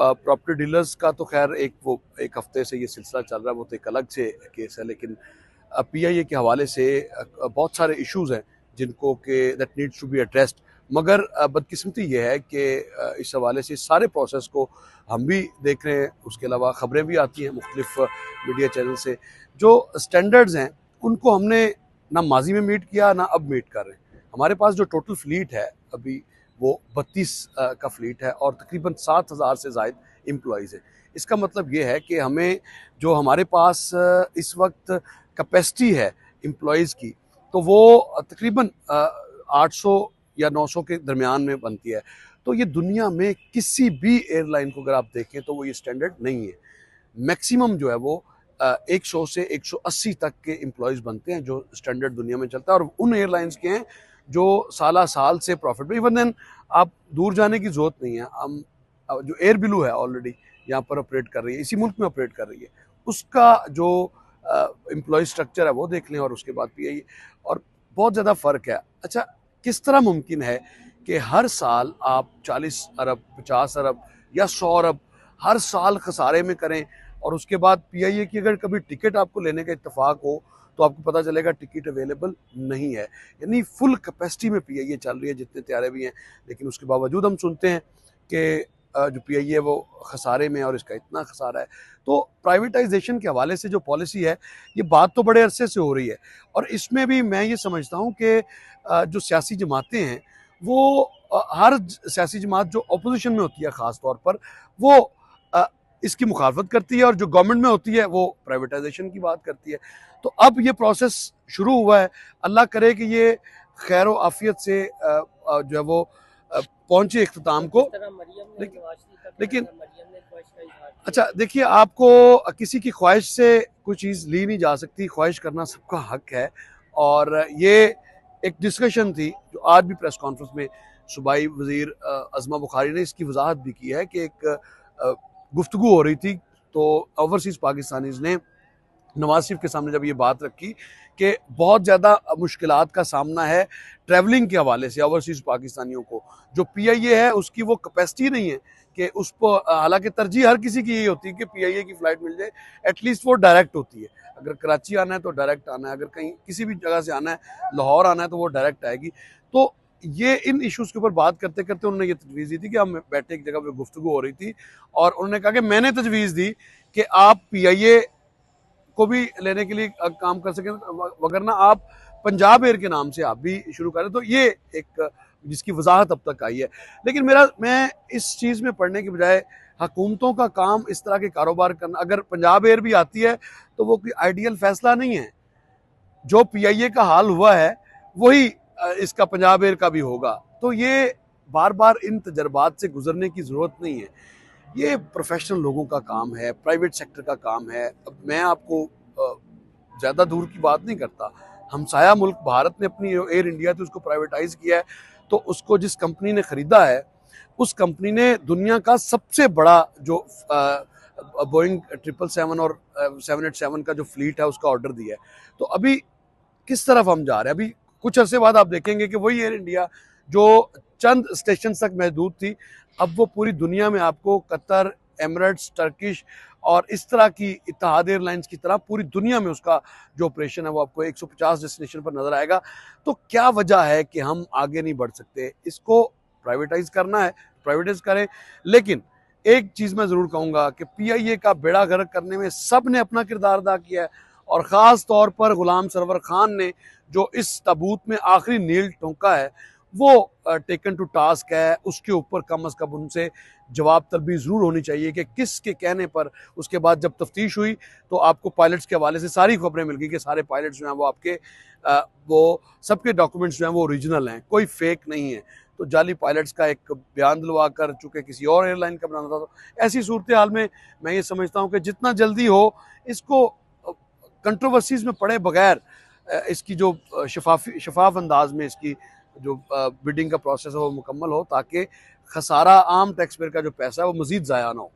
Property dealers का तो खैर एक हफ्ते से ये सिलसिला चल रहा है, वो तो एक अलग से केस है। लेकिन पीआईए के हवाले से बहुत सारे इश्यूज हैं जिनको के that needs to be addressed. मगर बदकिस्मती ये है कि इस हवाले से सारे प्रोसेस को हम भी देख रहे हैं, उसके अलावा खबरें भी आती हैं मुख्तलिफ मीडिया चैनल से। जो स्टैंडर्ड्स हैं उनको हमने ना माजी में मीट किया ना अब मीट कर रहे हैं। हमारे पास जो टोटल फ्लीट है अभी वो 32 का फ्लीट है और तकरीबन 7,000 से ज़ायद एम्प्लॉइज़ हैं। इसका मतलब ये है कि हमें जो हमारे पास इस वक्त कैपेसिटी है एम्प्लॉइज़ की, तो वो तकरीबन 800 या 900 के दरमियान में बनती है। तो ये दुनिया में किसी भी एयरलाइन को अगर आप देखें तो वो ये स्टैंडर्ड नहीं है। मैक्सिमम जो है वो 100 से 180 तक के एम्प्लॉयज़ बनते हैं जो स्टैंडर्ड दुनिया में चलता है, और उन एयरलाइंस के हैं जो साला साल से प्रॉफिट में। इवन देन आप दूर जाने की ज़रूरत नहीं है। हम जो एयर ब्लू है ऑलरेडी यहाँ पर ऑपरेट कर रही है, इसी मुल्क में ऑपरेट कर रही है, उसका जो एम्प्लॉय स्ट्रक्चर है वो देख लें और उसके बाद पीआईए, और बहुत ज़्यादा फ़र्क है। अच्छा, किस तरह मुमकिन है कि हर साल आप 40 अरब 50 अरब या 100 अरब हर साल खसारे में करें, और उसके बाद पीआईए की अगर कभी टिकट आपको लेने का इत्तेफाक हो तो आपको पता चलेगा टिकट अवेलेबल नहीं है। यानी फुल कैपेसिटी में पीआईए चल रही है, जितने त्यारे भी हैं, लेकिन उसके बावजूद हम सुनते हैं कि जो पीआईए वो खसारे में, और इसका इतना खसारा है। तो प्राइवेटाइजेशन के हवाले से जो पॉलिसी है, ये बात तो बड़े अरसे से हो रही है, और इसमें भी मैं ये समझता हूँ कि जो सियासी जमातें हैं वो हर सियासी जमात जो अपोजिशन में होती है ख़ास तौर पर, वो इसकी मुखालफत करती है, और जो गवर्नमेंट में होती है वो प्राइवेटाइजेशन की बात करती है। तो अब ये प्रोसेस शुरू हुआ है, अल्लाह करे कि ये खैर व आफियत से जो है वो पहुंचे इख्तिताम को। लेकिन अच्छा देखिए, आपको किसी की ख्वाहिश से कोई चीज़ ली नहीं जा सकती, ख्वाहिश करना सबका हक है। और ये एक डिस्कशन थी जो आज भी प्रेस कॉन्फ्रेंस में सूबाई वज़ीर अज़मा बुखारी ने इसकी वजाहत भी की है कि एक गुफ्तगू हो रही थी, तो ओवरसीज़ पाकिस्तानीज़ ने नवाज शरीफ के सामने जब ये बात रखी कि बहुत ज़्यादा मुश्किलात का सामना है ट्रैवलिंग के हवाले से ओवरसीज़ पाकिस्तानियों को, जो पीआईए है उसकी वो कैपेसिटी नहीं है कि उसको, हालांकि तरजीह हर किसी की यही होती है कि पीआईए की फ़्लाइट मिल जाए, एटलीस्ट वो डायरेक्ट होती है। अगर कराची आना है तो डायरेक्ट आना है, अगर कहीं किसी भी जगह से आना है, लाहौर आना है, तो वो डायरेक्ट आएगी। तो ये इन इश्यूज़ के ऊपर बात करते करते उन्होंने ये तजवीज़ दी थी कि हम बैठे एक जगह पर गुफ्तगू हो रही थी, और उन्होंने कहा कि मैंने तजवीज़ दी कि आप पीआईए को भी लेने के लिए काम कर सकें, वगरना आप पंजाब एयर के नाम से आप भी शुरू करें। तो ये एक जिसकी वजाहत अब तक आई है। लेकिन मैं इस चीज़ में पढ़ने की बजाय हुकूमतों का काम इस तरह के कारोबार करना, अगर पंजाब एयर भी आती है तो वो कोई आइडियल फैसला नहीं है। जो पीआईए का हाल हुआ है वही इसका पंजाब एयर का भी होगा। तो ये बार बार इन तजर्बात से गुजरने की ज़रूरत नहीं है। ये प्रोफेशनल लोगों का काम है, प्राइवेट सेक्टर का काम है। अब मैं आपको ज़्यादा दूर की बात नहीं करता, हमसाया मुल्क भारत ने अपनी एयर इंडिया थी उसको प्राइवेटाइज़ किया है, तो उसको जिस कंपनी ने ख़रीदा है उस कंपनी ने दुनिया का सबसे बड़ा जो बोइंग 777 और 787 का जो फ्लीट है उसका ऑर्डर दिया है। तो अभी किस तरफ हम जा रहे हैं? अभी कुछ अरसे बाद आप देखेंगे कि वही एयर इंडिया जो चंद स्टेशन तक महदूद थी, अब वो पूरी दुनिया में आपको कतर, एमिरेट्स, टर्किश और इस तरह की इत्तेहाद एयरलाइंस की तरह पूरी दुनिया में उसका जो ऑपरेशन है वो आपको 150 डेस्टिनेशन पर नजर आएगा। तो क्या वजह है कि हम आगे नहीं बढ़ सकते? इसको प्राइवेटाइज करना है, प्राइवेटाइज करें। लेकिन एक चीज़ मैं ज़रूर कहूँगा कि पीआईए का बेड़ा गर्क करने में सब ने अपना किरदार अदा किया है, और ख़ास तौर पर गुलाम सरवर खान ने जो इस ताबूत में आखिरी नील ठोंका है वो टेकन टू टास्क है। उसके ऊपर कम अज़ कम उनसे जवाब तलबी ज़रूर होनी चाहिए कि किसके कहने पर। उसके बाद जब तफ्तीश हुई तो आपको पायलट्स के हवाले से सारी खबरें मिल गई कि सारे पायलट्स जो हैं वो आपके वो सबके डॉक्यूमेंट्स जो हैं वो ओरिजिनल हैं, कोई फेक नहीं है। तो जाली पायलट्स का एक बयान दिलवा कर चूँकि किसी और एयरलाइन का बनाना था, तो ऐसी सूरत हाल में मैं ये समझता हूँ कि जितना जल्दी हो इसको कंट्रोवर्सीज़ में पड़े बगैर इसकी जो शफाफ अंदाज में इसकी जो बिडिंग का प्रोसेस है वो मुकम्मल हो, ताकि खसारा आम टैक्स पेयर का जो पैसा है वो मज़ीद ज़ाया ना हो।